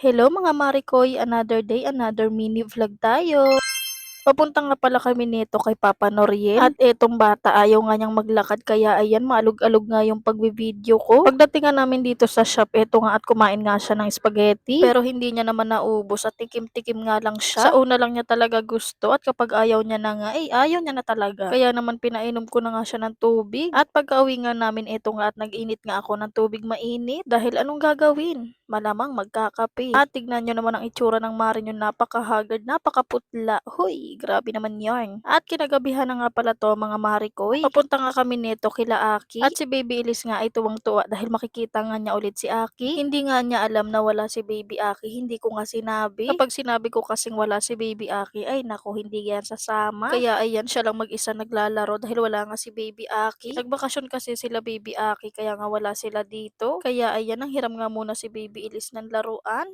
Hello mga Marikoy, another day, another mini vlog tayo. Papunta nga pala kami nito kay Papa Noriel. At etong bata ayaw nga niyang maglakad kaya ayan maalog-alog nga yung pagbi-video ko. Pagdating nga namin dito sa shop, eto nga at kumain nga siya ng spaghetti. Pero hindi niya naman naubos at tikim-tikim nga lang siya. Sa una lang niya talaga gusto at kapag ayaw niya na nga, ayaw niya na talaga. Kaya naman pinainom ko na nga siya ng tubig. At pagka-uwi nga namin eto nga at nag-init nga ako ng tubig mainit. Dahil anong gagawin? Malamang magkakape. At tignan nyo naman ang itsura ng Marin yung napaka-haggard, napakaputla. Hoy, grabe naman yarn. At kinagabihan na nga pala to mga Marikoy. Papunta nga kami nito kila Aki. At si Baby Elise nga ay tuwang-tuwa dahil makikita nga niya ulit si Aki. Hindi nga niya alam na wala si Baby Aki. Hindi ko nga sinabi. Kapag sinabi ko kasing wala si Baby Aki, ay nako, hindi yan sasama. Kaya ayan, siya lang mag-isa naglalaro dahil wala nga si Baby Aki. Nagbakasyon kasi sila Baby Aki kaya nga wala sila dito. Kaya ayan, ang hiram nga muna si Baby Elise ng laruan.